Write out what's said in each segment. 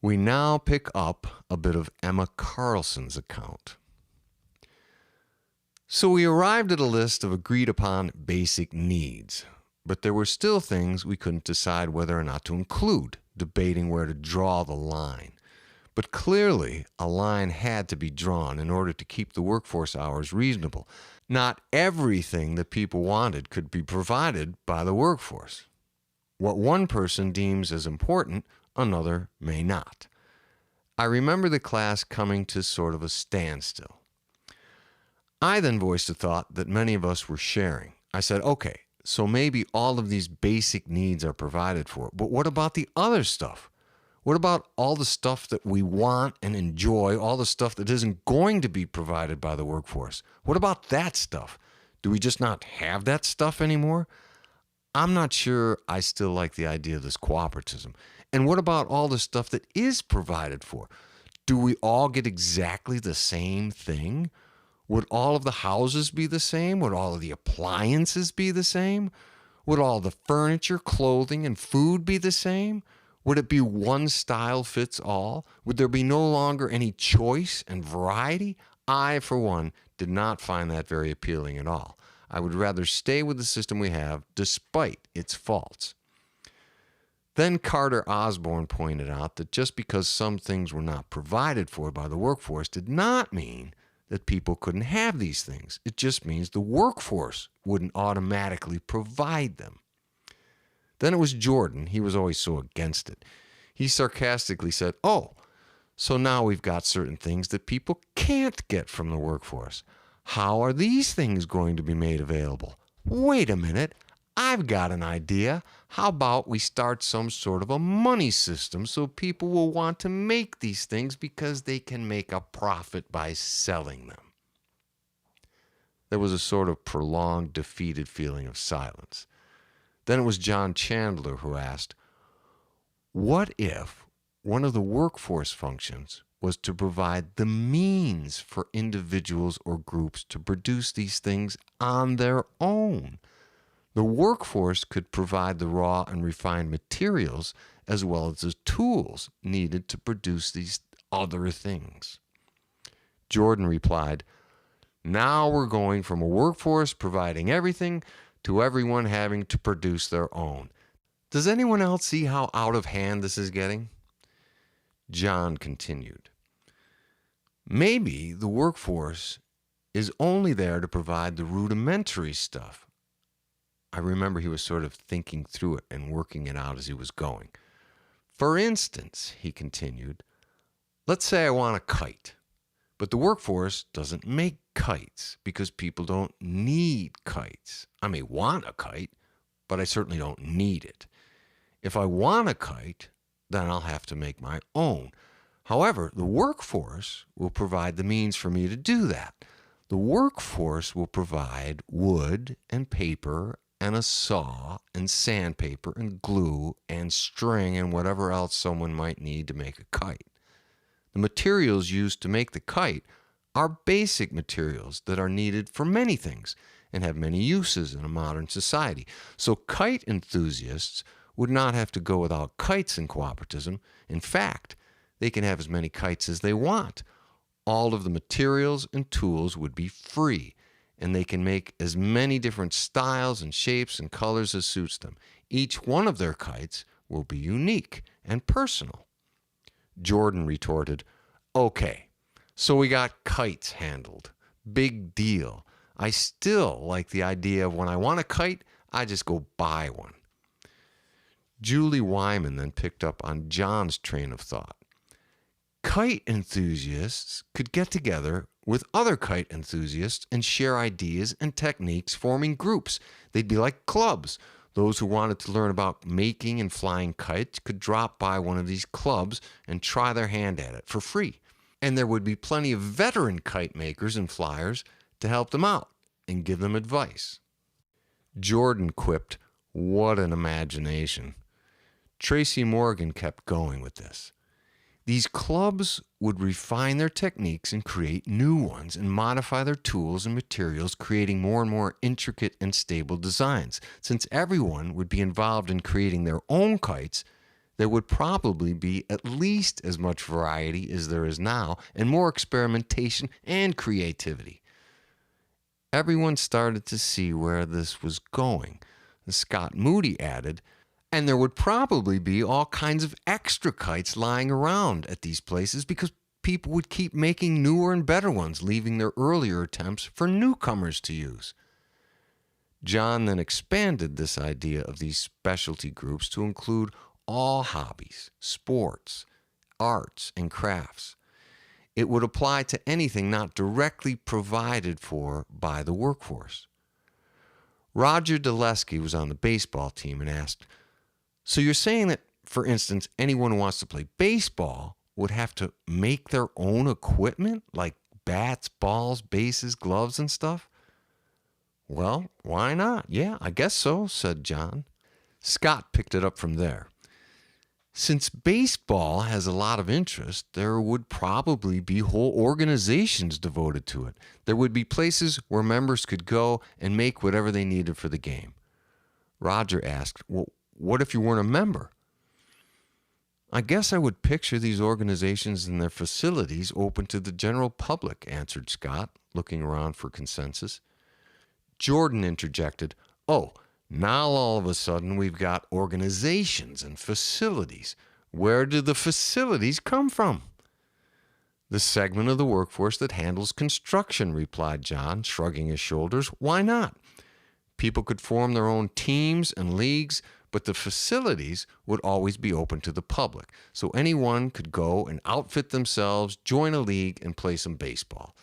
We now pick up a bit of Emma Carlson's account. So we arrived at a list of agreed upon basic needs, but there were still things we couldn't decide whether or not to include, debating where to draw the line. But clearly, a line had to be drawn in order to keep the workforce hours reasonable. Not everything that people wanted could be provided by the workforce. What one person deems as important, another may not. I remember the class coming to sort of a standstill. I then voiced a thought that many of us were sharing. I said, okay, so maybe all of these basic needs are provided for, but what about the other stuff? What about all the stuff that we want and enjoy, all the stuff that isn't going to be provided by the workforce? What about that stuff? Do we just not have that stuff anymore? I'm not sure I still like the idea of this cooperatism. And what about all the stuff that is provided for? Do we all get exactly the same thing? Would all of the houses be the same? Would all of the appliances be the same? Would all the furniture, clothing, and food be the same? Would it be one style fits all? Would there be no longer any choice and variety? I, for one, did not find that very appealing at all. I would rather stay with the system we have, despite its faults. Then Carter Osborne pointed out that just because some things were not provided for by the workforce did not mean that people couldn't have these things. It just means the workforce wouldn't automatically provide them. Then it was Jordan. He was always so against it. He sarcastically said, oh, so now we've got certain things that people can't get from the workforce. How are these things going to be made available? Wait a minute. I've got an idea. How about we start some sort of a money system so people will want to make these things because they can make a profit by selling them? There was a sort of prolonged, defeated feeling of silence. Then it was John Chandler who asked, what if one of the workforce functions was to provide the means for individuals or groups to produce these things on their own? The workforce could provide the raw and refined materials as well as the tools needed to produce these other things. Jordan replied, now we're going from a workforce providing everything to everyone having to produce their own. Does anyone else see how out of hand this is getting? John continued, maybe the workforce is only there to provide the rudimentary stuff. I remember he was sort of thinking through it and working it out as he was going. For instance, he continued, let's say I want a kite, but the workforce doesn't make kites because people don't need kites. I may want a kite, but I certainly don't need it. If I want a kite, then I'll have to make my own. However, the workforce will provide the means for me to do that. The workforce will provide wood and paper and a saw and sandpaper and glue and string and whatever else someone might need to make a kite. The materials used to make the kite are basic materials that are needed for many things and have many uses in a modern society. So kite enthusiasts would not have to go without kites in cooperatism. In fact, they can have as many kites as they want. All of the materials and tools would be free, and they can make as many different styles and shapes and colors as suits them. Each one of their kites will be unique and personal. Jordan retorted, okay, so we got kites handled. Big deal. I still like the idea of when I want a kite, I just go buy one. Julie Wyman then picked up on John's train of thought. Kite enthusiasts could get together with other kite enthusiasts and share ideas and techniques, forming groups. They'd be like clubs. Those who wanted to learn about making and flying kites could drop by one of these clubs and try their hand at it for free. And there would be plenty of veteran kite makers and flyers to help them out and give them advice. Jordan quipped, what an imagination. Tracy Morgan kept going with this. These clubs would refine their techniques and create new ones and modify their tools and materials, creating more and more intricate and stable designs. Since everyone would be involved in creating their own kites, there would probably be at least as much variety as there is now and more experimentation and creativity. Everyone started to see where this was going. Scott Moody added, and there would probably be all kinds of extra kites lying around at these places because people would keep making newer and better ones, leaving their earlier attempts for newcomers to use. John then expanded this idea of these specialty groups to include all hobbies, sports, arts, and crafts. It would apply to anything not directly provided for by the workforce. Roger Dulesky was on the baseball team and asked, "So you're saying that, for instance, anyone who wants to play baseball would have to make their own equipment, like bats, balls, bases, gloves, and stuff?" "Well, why not? Yeah, I guess so," said John. Scott picked it up from there. "Since baseball has a lot of interest, there would probably be whole organizations devoted to it. There would be places where members could go and make whatever they needed for the game." Roger asked, "Well, what if you weren't a member?" "I guess I would picture these organizations and their facilities open to the general public," answered Scott, looking around for consensus. Jordan interjected, "Oh, now all of a sudden we've got organizations and facilities. Where do the facilities come from?" "The segment of the workforce that handles construction," replied John, shrugging his shoulders. "Why not? People could form their own teams and leagues, but the facilities would always be open to the public, so anyone could go and outfit themselves, join a league, and play some baseball.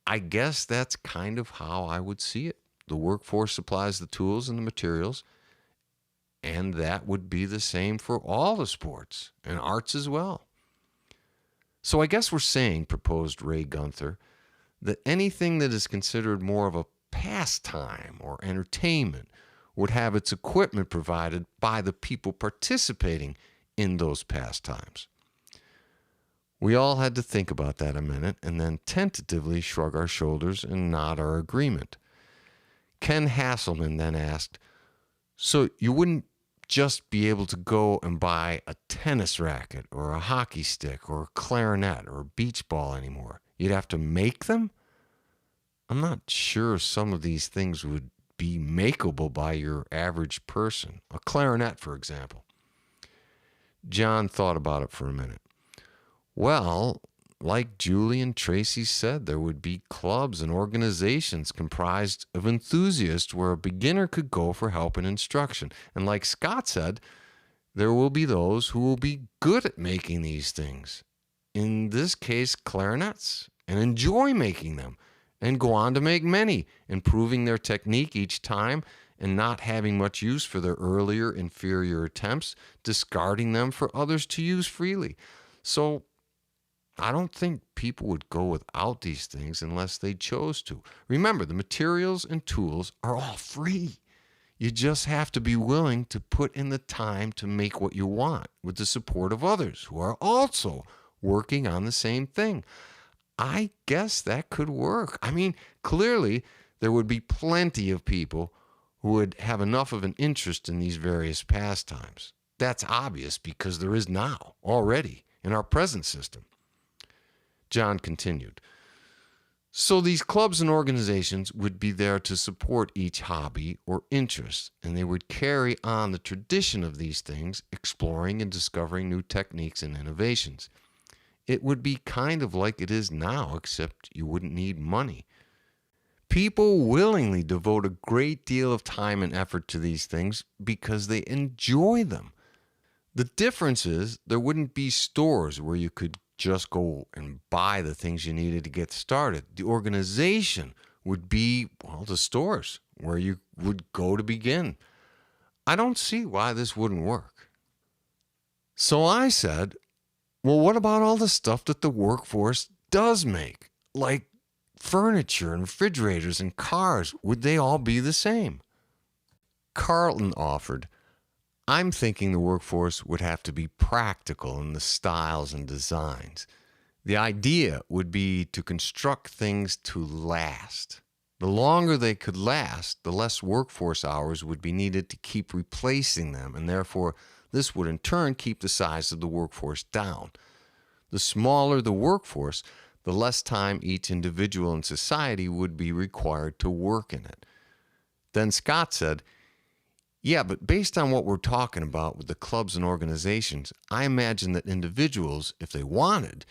I guess that's kind of how I would see it. The workforce supplies the tools and the materials, and that would be the same for all the sports and arts as well." "So I guess we're saying," proposed Ray Gunther, "that anything that is considered more of a pastime or entertainment would have its equipment provided by the people participating in those pastimes." We all had to think about that a minute and then tentatively shrug our shoulders and nod our agreement. Ken Hasselman then asked, "So you wouldn't just be able to go and buy a tennis racket or a hockey stick or a clarinet or a beach ball anymore? You'd have to make them?" "I'm not sure some of these things would be makeable by your average person. A clarinet, for example." John thought about it for a minute. "Well, like Julie and Tracy said, there would be clubs and organizations comprised of enthusiasts where a beginner could go for help and instruction. And like Scott said, there will be those who will be good at making these things, in this case clarinets, and enjoy making them, and go on to make many, improving their technique each time and not having much use for their earlier inferior attempts, discarding them for others to use freely. So I don't think people would go without these things unless they chose to. Remember, the materials and tools are all free. You just have to be willing to put in the time to make what you want with the support of others who are also working on the same thing. I guess that could work. I mean, clearly there would be plenty of people who would have enough of an interest in these various pastimes. That's obvious because there is now, already, in our present system." John continued, "So these clubs and organizations would be there to support each hobby or interest, and they would carry on the tradition of these things, exploring and discovering new techniques and innovations. It would be kind of like it is now, except you wouldn't need money. People willingly devote a great deal of time and effort to these things because they enjoy them. The difference is there wouldn't be stores where you could just go and buy the things you needed to get started. The organization would be, well, the stores where you would go to begin. I don't see why this wouldn't work." So I said, "Well, what about all the stuff that the workforce does make? Like furniture and refrigerators and cars, would they all be the same?" Carlton offered, "I'm thinking the workforce would have to be practical in the styles and designs. The idea would be to construct things to last. The longer they could last, the less workforce hours would be needed to keep replacing them, and therefore This would in turn keep the size of the workforce down. The smaller the workforce, the less time each individual in society would be required to work in it. Then Scott said, yeah, but based on what we're talking about with the clubs and organizations, I imagine that individuals, if they wanted,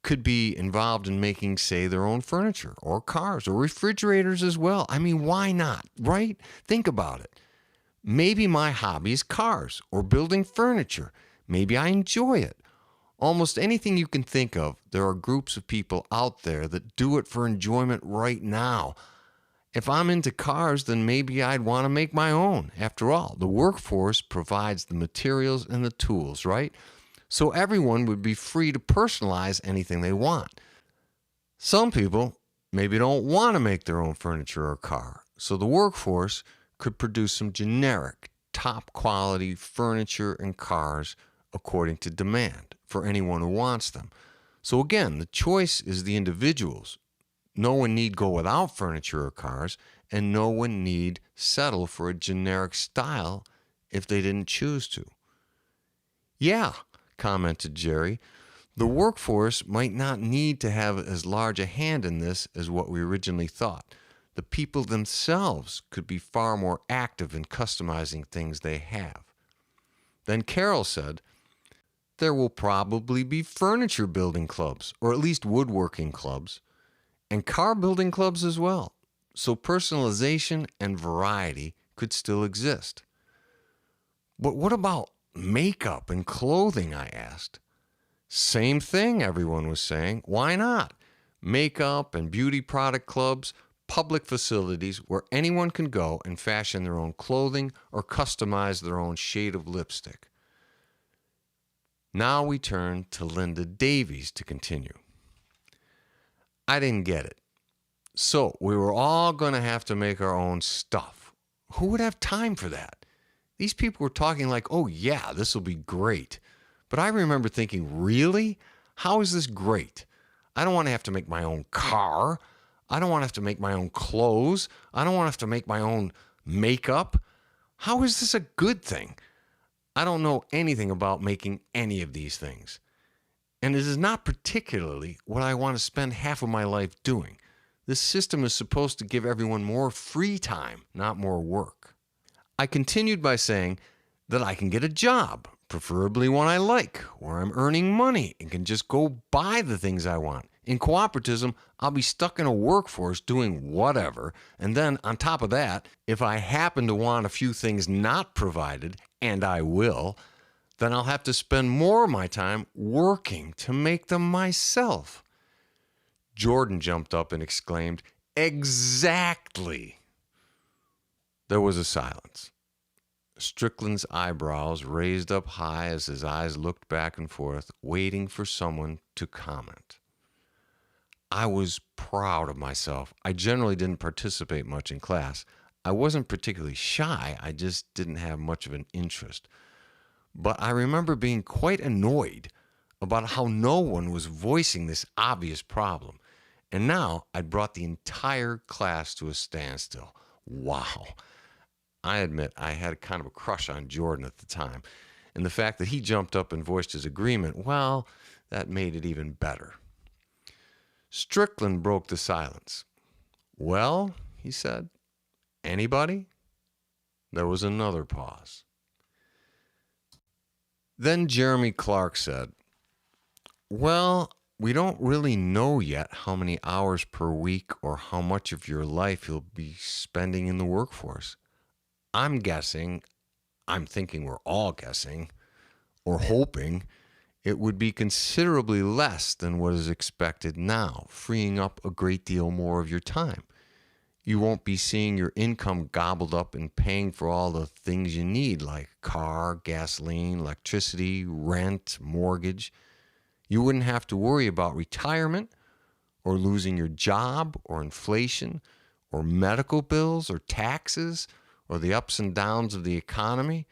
could be involved in making, say, their own furniture or cars or refrigerators as well. I mean, why not, right? Think about it. Maybe my hobby is cars or building furniture. Maybe I enjoy it. Almost anything you can think of, there are groups of people out there that do it for enjoyment right now. If I'm into cars, then maybe I'd want to make my own. After all, the workforce provides the materials and the tools, right? So everyone would be free to personalize anything they want. Some people maybe don't want to make their own furniture or car, so the workforce could produce some generic, top quality furniture and cars according to demand for anyone who wants them. So again, the choice is the individual's. No one need go without furniture or cars, and no one need settle for a generic style if they didn't choose to. Yeah, commented Jerry, the workforce might not need to have as large a hand in this as what we originally thought. The people themselves could be far more active in customizing things they have. Then Carol said, there will probably be furniture building clubs, or at least woodworking clubs, and car building clubs as well. So personalization and variety could still exist. But what about makeup and clothing, I asked. Same thing, everyone was saying. Why not? Makeup and beauty product clubs, public facilities where anyone can go and fashion their own clothing or customize their own shade of lipstick. Now we turn to Linda Davies to continue. I didn't get it. So we were all going to have to make our own stuff. Who would have time for that? These people were talking like, oh yeah, this will be great. But I remember thinking, really? How is this great? I don't want to have to make my own car. I don't want to have to make my own clothes. I don't want to have to make my own makeup. How is this a good thing? I don't know anything about making any of these things. And it is not particularly what I want to spend half of my life doing. This system is supposed to give everyone more free time, not more work. I continued by saying that I can get a job, preferably one I like, where I'm earning money and can just go buy the things I want. In cooperativism, I'll be stuck in a workforce doing whatever, and then on top of that, if I happen to want a few things not provided, and I will, then I'll have to spend more of my time working to make them myself. Jordan jumped up and exclaimed, "Exactly!" There was a silence. Strickland's eyebrows raised up high as his eyes looked back and forth, waiting for someone to comment. I was proud of myself. I generally didn't participate much in class. I wasn't particularly shy, I just didn't have much of an interest. But I remember being quite annoyed about how no one was voicing this obvious problem. And now I'd brought the entire class to a standstill. Wow. I admit I had kind of a crush on Jordan at the time. And the fact that he jumped up and voiced his agreement, well, that made it even better. Strickland broke the silence. "Well," he said, "anybody?" There was another pause. Then Jeremy Clark said, "Well, we don't really know yet how many hours per week or how much of your life you'll be spending in the workforce. I'm thinking we're all guessing, or hoping, it would be considerably less than what is expected now, freeing up a great deal more of your time. You won't be seeing your income gobbled up and paying for all the things you need, like car, gasoline, electricity, rent, mortgage. You wouldn't have to worry about retirement or losing your job or inflation or medical bills or taxes or the ups and downs of the economy.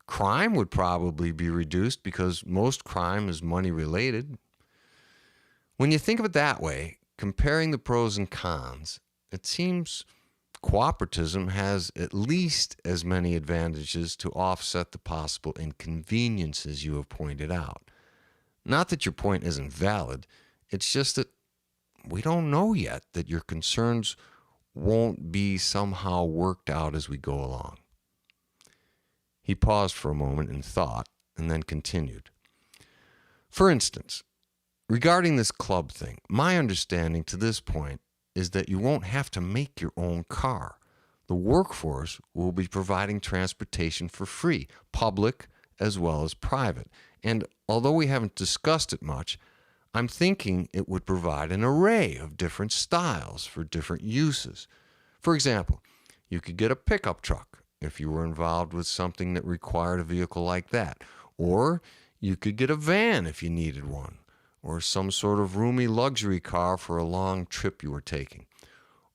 Crime would probably be reduced because most crime is money related. When you think of it that way, comparing the pros and cons, it seems cooperatism has at least as many advantages to offset the possible inconveniences you have pointed out. Not that your point isn't valid, it's just that we don't know yet that your concerns won't be somehow worked out as we go along. He paused for a moment in thought and then continued. For instance, regarding this club thing, my understanding to this point is that you won't have to make your own car. The workforce will be providing transportation for free, public as well as private. And although we haven't discussed it much, I'm thinking it would provide an array of different styles for different uses. For example, you could get a pickup truck if you were involved with something that required a vehicle like that. Or you could get a van if you needed one, or some sort of roomy luxury car for a long trip you were taking.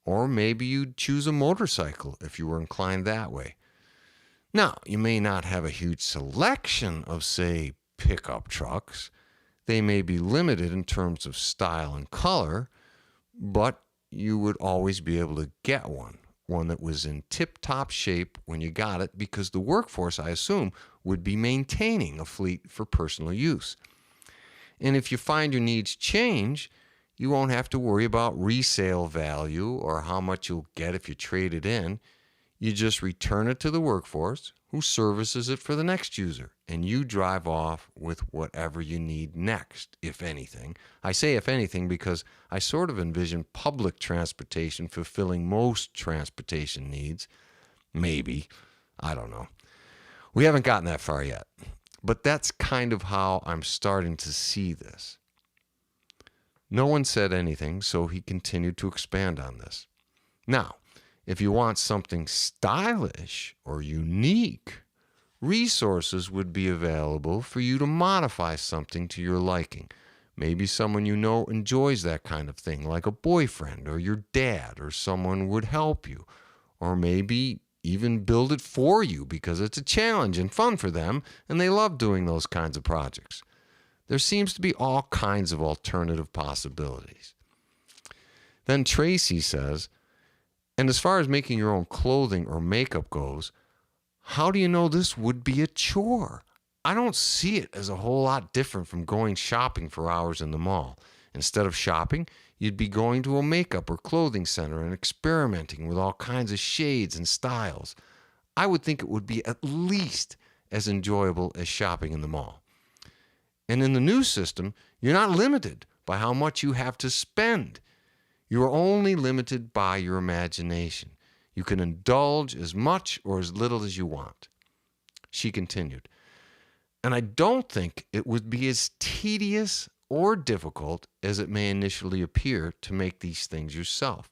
Or maybe you'd choose a motorcycle if you were inclined that way. Now, you may not have a huge selection of, say, pickup trucks. They may be limited in terms of style and color, but you would always be able to get one that was in tip-top shape when you got it, because the workforce, I assume, would be maintaining a fleet for personal use. And if you find your needs change, you won't have to worry about resale value or how much you'll get if you trade it in. You just return it to the workforce, who services it for the next user, and you drive off with whatever you need next, if anything. I say if anything because I sort of envision public transportation fulfilling most transportation needs. Maybe. I don't know. We haven't gotten that far yet, but that's kind of how I'm starting to see this. No one said anything, so he continued to expand on this. Now, if you want something stylish or unique, resources would be available for you to modify something to your liking. Maybe someone you know enjoys that kind of thing, like a boyfriend or your dad, or someone would help you. Or maybe even build it for you because it's a challenge and fun for them, and they love doing those kinds of projects. There seems to be all kinds of alternative possibilities. Then Tracy says, and as far as making your own clothing or makeup goes, how do you know this would be a chore? I don't see it as a whole lot different from going shopping for hours in the mall. Instead of shopping, you'd be going to a makeup or clothing center and experimenting with all kinds of shades and styles. I would think it would be at least as enjoyable as shopping in the mall. And in the new system, you're not limited by how much you have to spend. You are only limited by your imagination. You can indulge as much or as little as you want. She continued, and I don't think it would be as tedious or difficult as it may initially appear to make these things yourself.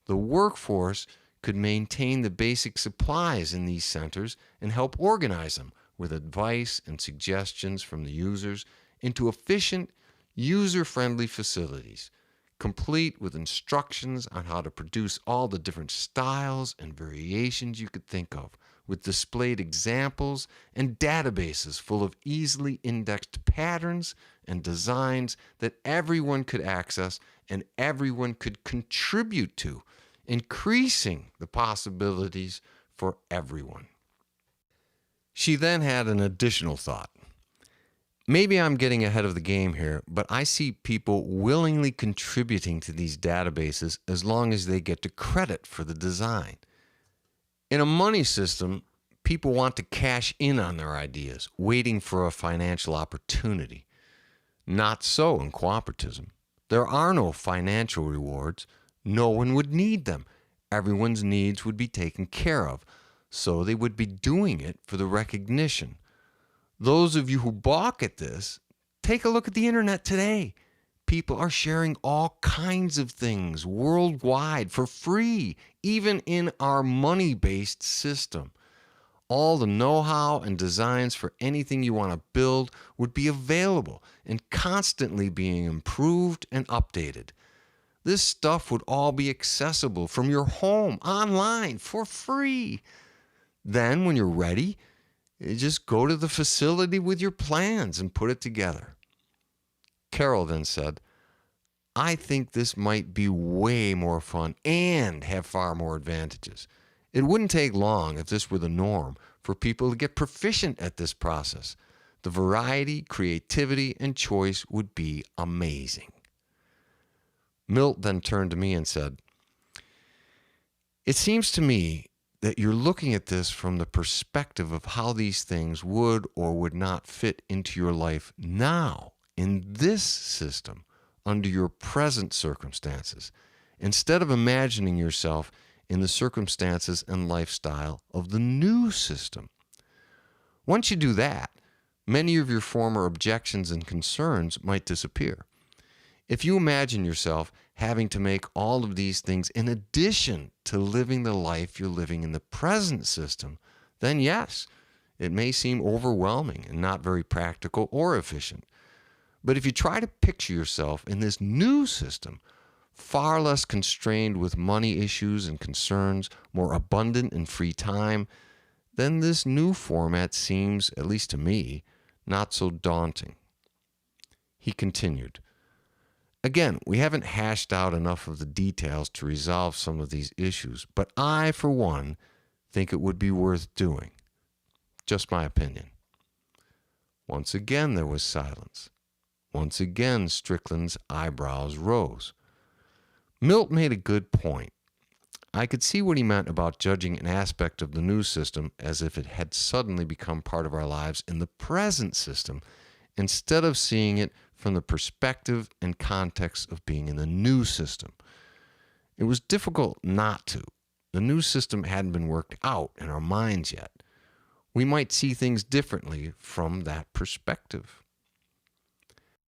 The workforce could maintain the basic supplies in these centers and help organize them with advice and suggestions from the users into efficient, user-friendly facilities, complete with instructions on how to produce all the different styles and variations you could think of, with displayed examples and databases full of easily indexed patterns and designs that everyone could access and everyone could contribute to, increasing the possibilities for everyone. She then had an additional thought. Maybe I'm getting ahead of the game here, but I see people willingly contributing to these databases as long as they get the credit for the design. In a money system, people want to cash in on their ideas, waiting for a financial opportunity. Not so in cooperatism. There are no financial rewards. No one would need them. Everyone's needs would be taken care of, so they would be doing it for the recognition. Those of you who balk at this, take a look at the internet today. People are sharing all kinds of things worldwide for free, even in our money-based system. All the know-how and designs for anything you want to build would be available and constantly being improved and updated. This stuff would all be accessible from your home, online, for free. Then, when you're ready, you just go to the facility with your plans and put it together. Carol then said, I think this might be way more fun and have far more advantages. It wouldn't take long if this were the norm for people to get proficient at this process. The variety, creativity, and choice would be amazing. Milt then turned to me and said, "It seems to me that you're looking at this from the perspective of how these things would or would not fit into your life now, in this system, under your present circumstances, instead of imagining yourself in the circumstances and lifestyle of the new system. Once you do that, many of your former objections and concerns might disappear. If you imagine yourself having to make all of these things in addition to living the life you're living in the present system, then yes, it may seem overwhelming and not very practical or efficient. But if you try to picture yourself in this new system, far less constrained with money issues and concerns, more abundant in free time, then this new format seems, at least to me, not so daunting." He continued, "Again, we haven't hashed out enough of the details to resolve some of these issues, but I, for one, think it would be worth doing. Just my opinion." Once again there was silence. Once again Strickland's eyebrows rose. Milt made a good point. I could see what he meant about judging an aspect of the new system as if it had suddenly become part of our lives in the present system, instead of seeing it from the perspective and context of being in the new system. It was difficult not to. The new system hadn't been worked out in our minds yet. We might see things differently from that perspective.